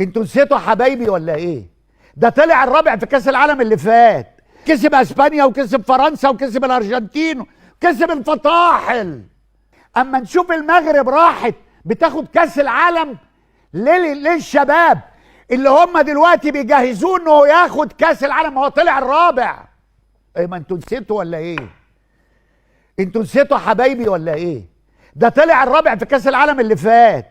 انتوا نسيتوا حبايبي ولا ايه؟ ده طلع الرابع في كاس العالم اللي فات، كسب اسبانيا وكسب فرنسا وكسب الارجنتين وكسب الفطاحل. اما نشوف المغرب راحت بتاخد كاس العالم للشباب اللي هم دلوقتي بيجهزوه انه ياخد كاس العالم، هو طلع الرابع. ايه ما انتوا نسيتوا ولا ايه؟ انتوا نسيتوا حبايبي ولا ايه؟ ده طلع الرابع في كاس العالم اللي فات،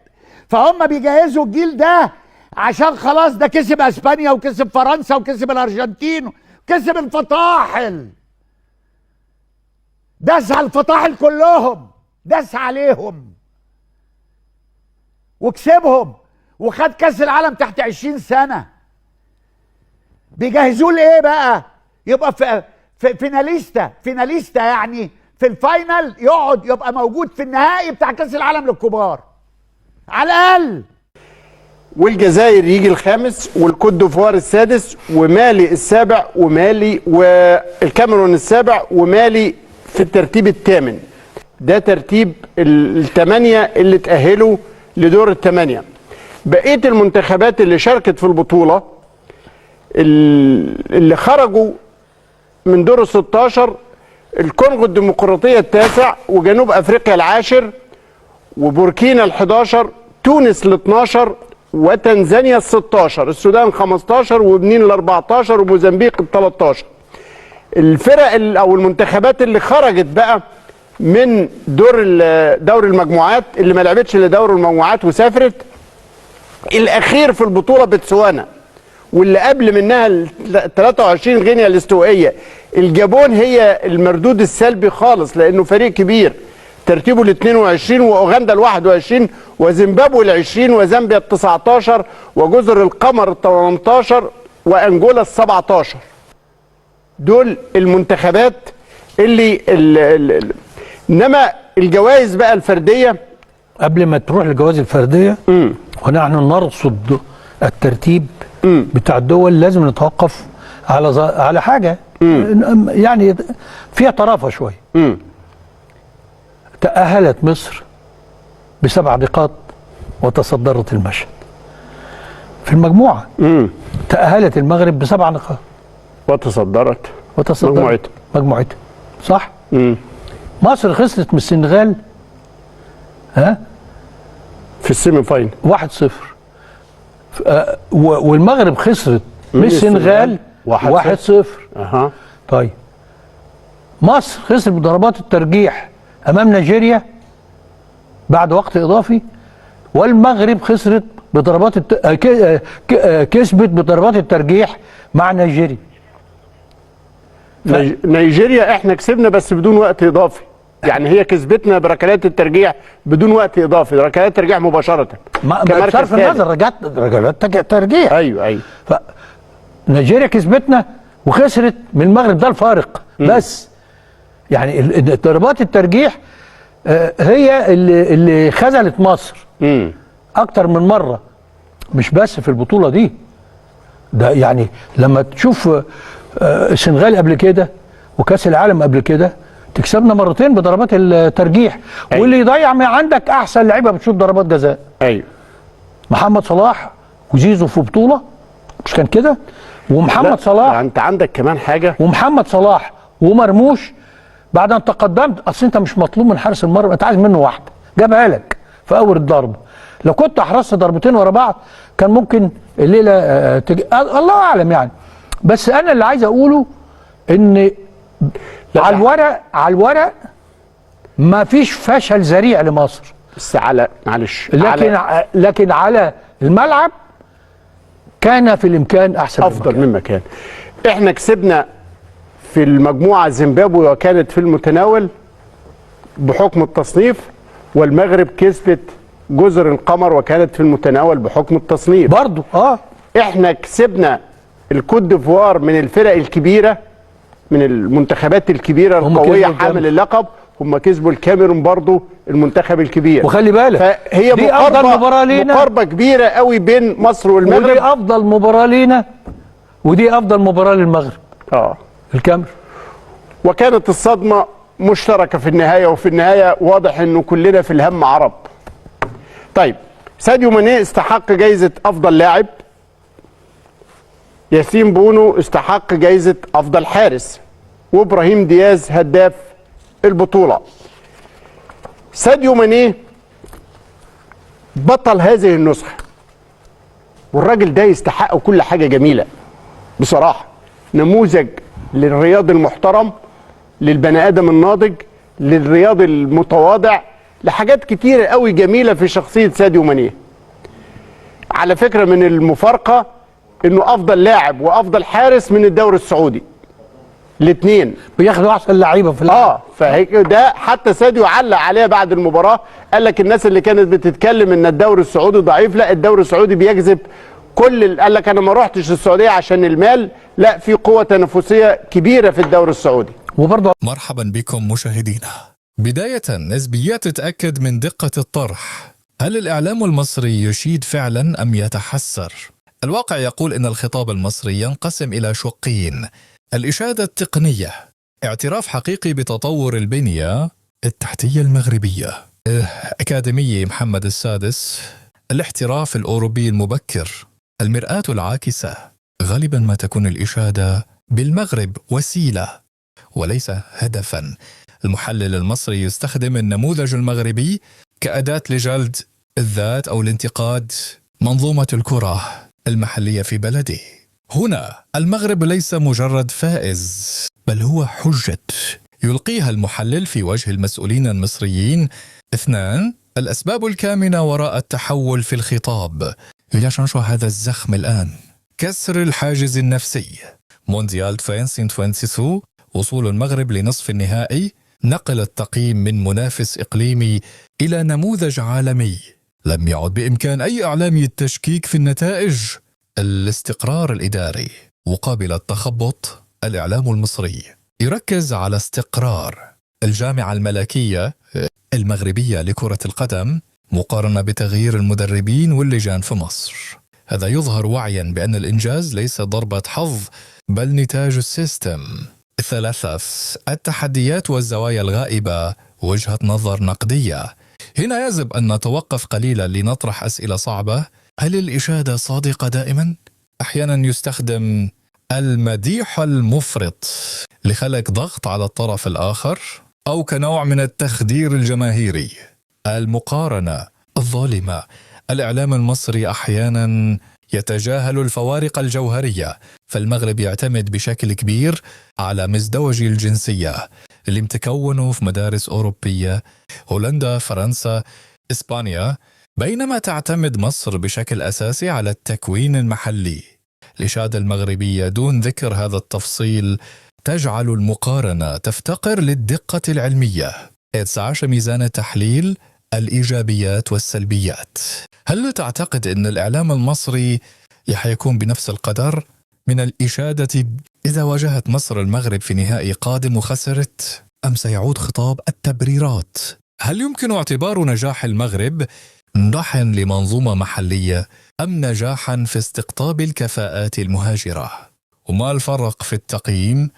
فهم بيجهزوا الجيل ده عشان خلاص ده كسب اسبانيا وكسب فرنسا وكسب الارجنتين وكسب الفطاحل. داس على الفطاحل كلهم، داس عليهم وكسبهم وخد كاس العالم تحت 20 سنة. بيجهزوه لايه بقى؟ يبقى في فيناليستا يعني في الفاينل، يقعد يبقى موجود في النهائي بتاع كاس العالم للكبار على الاقل. والجزائر يجي الخامس، والكوت ديفوار السادس، ومالي السابع، ومالي والكاميرون السابع، ومالي في الترتيب الثامن. ده ترتيب الثمانية اللي تأهلوا لدور الثمانية. بقية المنتخبات اللي شاركت في البطولة اللي خرجوا من دور ال 16: الكونغو الديمقراطية التاسع، وجنوب أفريقيا العاشر، وبوركينا ال11، تونس ال12، وتنزانيا ال16، السودان 15، وبنين ال14، وموزمبيق ال13. الفرق او المنتخبات اللي خرجت بقى من دور المجموعات، اللي ما لعبتش الا دور المجموعات وسافرت: الاخير في البطوله بتسوانا، واللي قبل منها 23 غينيا الاستوائيه. الجابون هي المردود السلبي خالص لانه فريق كبير، ترتيبه ال 22، واوغندا ال 21، وزيمبابوي ال 20، وزامبيا ال 19، وجزر القمر ال 18، وانجولا ال 17. دول المنتخبات اللي انما الجوائز بقى الفرديه. قبل ما تروح للجوائز الفرديه ونحن نرصد الترتيب بتاع الدول، لازم نتوقف على حاجه يعني فيها طرافه شويه. تأهلت مصر ب7 نقاط وتصدرت المشهد في المجموعة. تأهلت المغرب ب7 نقاط وتصدرت مجموعتها. صح؟ مصر خسرت من السنغال في السيمي فاينل 1-0، والمغرب خسرت من السنغال 1-0. طيب مصر خسرت بضربات الترجيح امام نيجيريا بعد وقت اضافي، والمغرب خسرت بضربات كسبت بضربات الترجيح مع نيجيريا. نيجيريا احنا كسبنا بس بدون وقت اضافي، يعني هي كسبتنا بركلات الترجيح بدون وقت اضافي، ركلات الترجيح مباشره. بصرف النظر ركلات ترجيح. ايوه نيجيريا كسبتنا وخسرت من المغرب، ده الفارق. بس يعني ضربات الترجيح هي اللي خذلت مصر اكتر من مره، مش بس في البطوله دي. ده يعني لما تشوف السنغال قبل كده وكاس العالم قبل كده، تكسبنا مرتين بضربات الترجيح. أيوة. واللي يضيع من عندك احسن لعيبه بتشوط ضربات جزاء. ايوه، محمد صلاح وزيزو في بطوله، مش كان كده؟ ومحمد صلاح، انت عندك كمان حاجه، ومحمد صلاح ومرموش بعد ان تقدمت. اصل انت مش مطلوب من حارس المرمى، انت عايز منه واحده جابها لك في اول الضربه. لو كنت احرزت ضربتين ورا بعض كان ممكن الليله الله اعلم يعني. بس انا اللي عايز اقوله ان على الورق ما فيش فشل ذريع لمصر، بس على معلش لكن على الملعب كان في الامكان افضل مما كان. احنا كسبنا في المجموعه زيمبابوي وكانت في المتناول بحكم التصنيف، والمغرب كسبت جزر القمر وكانت في المتناول بحكم التصنيف برضو. احنا كسبنا الكوت ديفوار من الفرق الكبيره، من المنتخبات الكبيره القويه حامل اللقب. هم كسبوا الكاميرون برضو المنتخب الكبير. وخلي بالك فهي دي افضل مباراه لينا، مقاربه كبيره قوي بين مصر والمغرب، ودي افضل مباراه لينا، ودي افضل مباراه للمغرب الكاميرون. وكانت الصدمه مشتركه في النهايه، وفي النهايه واضح انه كلنا في الهم عرب. طيب ساديو ماني استحق جايزة أفضل لاعب. ياسين بونو استحق جايزة أفضل حارس. وإبراهيم دياز هداف البطولة. ساديو ماني بطل هذه النسخة، والراجل ده يستحق كل حاجة جميلة بصراحة. نموذج للرياضي المحترم، للبني آدم الناضج، للرياضي المتواضع، لحاجات كتيرة قوي جميلة في شخصية ساديو ماني. على فكرة من المفارقة انه افضل لاعب وافضل حارس من الدوري السعودي الاثنين، بياخدوا احسن لعيبه في العالم. فهيك ده حتى ساديو علق عليها بعد المباراة، قال لك الناس اللي كانت بتتكلم ان الدوري السعودي ضعيف، لا الدوري السعودي بيجذب قال لك انا ما رحتش السعودية عشان المال، لا في قوة تنافسية كبيرة في الدوري السعودي. وبرضه مرحبا بكم مشاهدينا. بداية نسبيات تتأكد من دقة الطرح. هل الإعلام المصري يشيد فعلا أم يتحسر؟ الواقع يقول إن الخطاب المصري ينقسم إلى شقين: الإشادة التقنية، اعتراف حقيقي بتطور البنية التحتية المغربية، أكاديمية محمد السادس، الاحتراف الأوروبي المبكر، المرآة العاكسة. غالبا ما تكون الإشادة بالمغرب وسيلة وليس هدفا. المحلل المصري يستخدم النموذج المغربي كأداة لجلد الذات أو الانتقاد منظومة الكرة المحلية في بلده. هنا المغرب ليس مجرد فائز، بل هو حجة يلقيها المحلل في وجه المسؤولين المصريين. 2. الأسباب الكامنة وراء التحول في الخطاب. ليش نشوف هذا الزخم الآن؟ كسر الحاجز النفسي. مونديال 2022، وصول المغرب لنصف النهائي، نقل التقييم من منافس إقليمي إلى نموذج عالمي. لم يعد بإمكان أي إعلامي التشكيك في النتائج. الاستقرار الإداري مقابل التخبط. الإعلام المصري يركز على استقرار. الجامعة الملكية المغربية لكرة القدم مقارنة بتغيير المدربين واللجان في مصر. هذا يظهر وعيا بأن الإنجاز ليس ضربة حظ بل نتاج السيستم. 3. التحديات والزوايا الغائبة، وجهة نظر نقدية. هنا يجب أن نتوقف قليلا لنطرح أسئلة صعبة. هل الإشادة صادقة دائما؟ أحيانا يستخدم المديح المفرط لخلق ضغط على الطرف الآخر، أو كنوع من التخدير الجماهيري. المقارنة الظالمة. الإعلام المصري أحيانا يتجاهل الفوارق الجوهرية. فالمغرب يعتمد بشكل كبير على مزدوجي الجنسية اللي متكونوا في مدارس أوروبية، هولندا، فرنسا، إسبانيا، بينما تعتمد مصر بشكل أساسي على التكوين المحلي. الإشادة المغربية دون ذكر هذا التفصيل تجعل المقارنة تفتقر للدقة العلمية. 19. ميزان التحليل، الإيجابيات والسلبيات. هل تعتقد أن الإعلام المصري يكون بنفس القدر من الإشادة إذا واجهت مصر المغرب في نهائي قادم وخسرت، أم سيعود خطاب التبريرات؟ هل يمكن اعتبار نجاح المغرب نجاحا لمنظومة محلية أم نجاحا في استقطاب الكفاءات المهاجرة؟ وما الفرق في التقييم